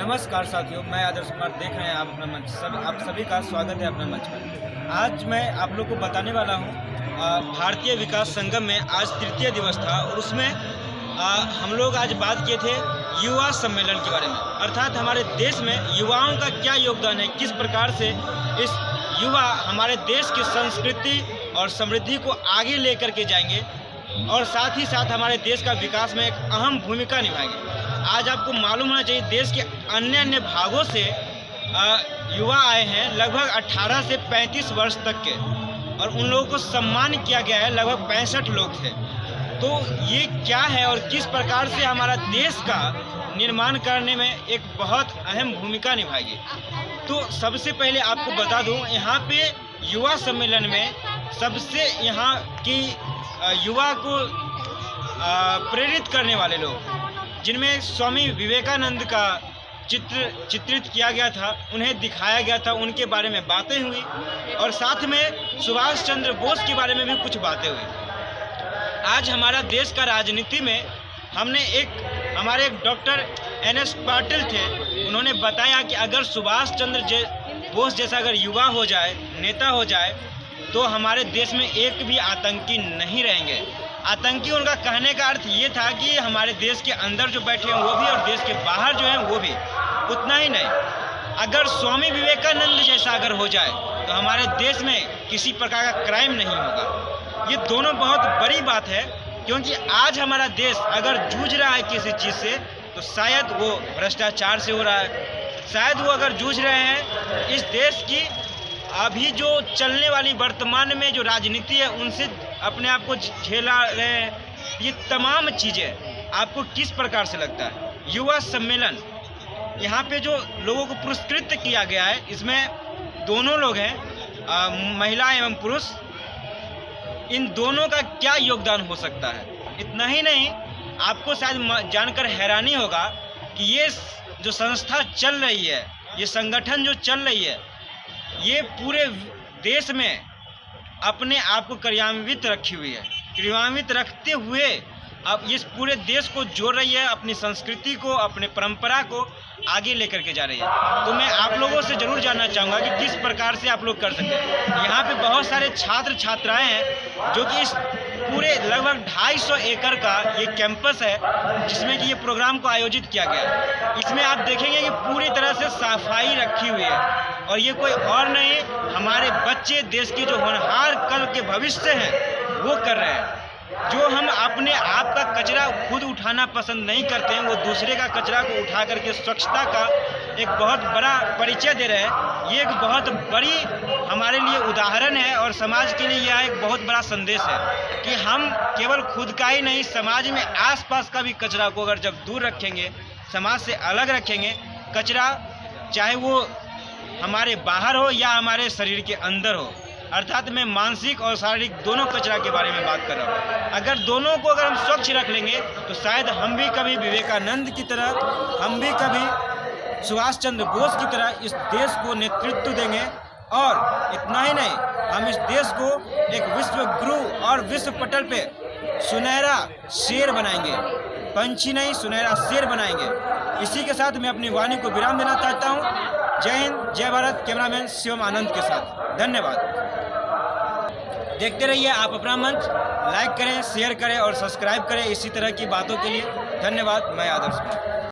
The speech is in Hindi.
नमस्कार साथियों, मैं आदर्श कुमार देख रहे हैं आप अपना मंच। आप सभी का स्वागत है अपने मंच पर। आज मैं आप लोग को बताने वाला हूं भारतीय विकास संगम में आज तृतीय दिवस था और उसमें हम लोग आज बात किए थे युवा सम्मेलन के बारे में। अर्थात हमारे देश में युवाओं का क्या योगदान है, किस प्रकार से इस युवा हमारे देश की संस्कृति और समृद्धि को आगे लेकर के जाएंगे और साथ ही साथ हमारे देश का विकास में एक अहम भूमिका निभाएंगे। आज आपको मालूम होना चाहिए देश के अन्य भागों से युवा आए हैं, लगभग 18 से 35 वर्ष तक के, और उन लोगों को सम्मान किया गया है। लगभग 65 लोग थे। तो ये क्या है और किस प्रकार से हमारा देश का निर्माण करने में एक बहुत अहम भूमिका निभाएगी। तो सबसे पहले आपको बता दूं, यहाँ पे युवा सम्मेलन में सबसे यहाँ की युवा को प्रेरित करने वाले लोग, जिनमें स्वामी विवेकानंद का चित्रित किया गया था, उन्हें दिखाया गया था, उनके बारे में बातें हुई और साथ में सुभाष चंद्र बोस के बारे में भी कुछ बातें हुई। आज हमारा देश का राजनीति में हमारे एक डॉक्टर NS पाटिल थे, उन्होंने बताया कि अगर सुभाष चंद्र बोस जैसा अगर युवा हो जाए, नेता हो जाए, तो हमारे देश में एक भी आतंकी नहीं रहेंगे। आतंकी उनका कहने का अर्थ ये था कि हमारे देश के अंदर जो बैठे हैं वो भी और देश के बाहर जो हैं वो भी। उतना ही नहीं, अगर स्वामी विवेकानंद जैसा अगर हो जाए तो हमारे देश में किसी प्रकार का क्राइम नहीं होगा। ये दोनों बहुत बड़ी बात है, क्योंकि आज हमारा देश अगर जूझ रहा है किसी चीज़ से तो शायद वो भ्रष्टाचार से हो रहा है। शायद वो अगर जूझ रहे हैं इस देश की अभी जो चलने वाली वर्तमान में जो राजनीति है उनसे अपने आप को झेला रहे हैं। ये तमाम चीज़ें आपको किस प्रकार से लगता है? युवा सम्मेलन यहाँ पे जो लोगों को पुरस्कृत किया गया है, इसमें दोनों लोग हैं, महिला एवं पुरुष। इन दोनों का क्या योगदान हो सकता है? इतना ही नहीं, आपको शायद जानकर हैरानी होगा कि ये जो संस्था चल रही है, ये संगठन जो चल रही है, ये पूरे देश में अपने आप को क्रियान्वित रखी हुई है। क्रियान्वित रखते हुए अब इस पूरे देश को जोड़ रही है, अपनी संस्कृति को, अपने परंपरा को आगे लेकर के जा रही है। तो मैं आप लोगों से ज़रूर जानना चाहूँगा कि किस प्रकार से आप लोग कर सकते हैं। यहाँ पे बहुत सारे छात्र छात्राएं हैं जो कि इस पूरे लगभग 250 एकड़ का ये कैंपस है जिसमें कि ये प्रोग्राम को आयोजित किया गया है। इसमें आप देखेंगे कि पूरी तरह से सफाई रखी हुई है और ये कोई और नहीं, हमारे बच्चे देश की जो होनहार कल के भविष्य हैं वो कर रहे हैं। जो हम अपने आप का कचरा खुद उठाना पसंद नहीं करते हैं, वो दूसरे का कचरा को उठा करके स्वच्छता का एक बहुत बड़ा परिचय दे रहे हैं। ये एक बहुत बड़ी हमारे लिए उदाहरण है और समाज के लिए यह एक बहुत बड़ा संदेश है कि हम केवल खुद का ही नहीं, समाज में आसपास का भी कचरा को अगर जब दूर रखेंगे, समाज से अलग रखेंगे, कचरा चाहे वो हमारे बाहर हो या हमारे शरीर के अंदर हो, अर्थात मैं मानसिक और शारीरिक दोनों कचरा के बारे में बात कर रहा हूँ। अगर दोनों को अगर हम स्वच्छ रख लेंगे तो शायद हम भी कभी विवेकानंद की तरह, हम भी कभी सुभाष चंद्र बोस की तरह इस देश को नेतृत्व देंगे। और इतना ही नहीं, हम इस देश को एक विश्व गुरु और विश्व पटल पे सुनहरा शेर बनाएंगे। पंछी नहीं, सुनहरा शेर बनाएंगे। इसी के साथ मैं अपनी वाणी को विराम देना चाहता हूँ। जय हिंद, जय भारत। कैमरामैन शिवम आनंद के साथ धन्यवाद। देखते रहिए आप अपना मंच। लाइक करें, शेयर करें और सब्सक्राइब करें इसी तरह की बातों के लिए। धन्यवाद। मैं आदर्श।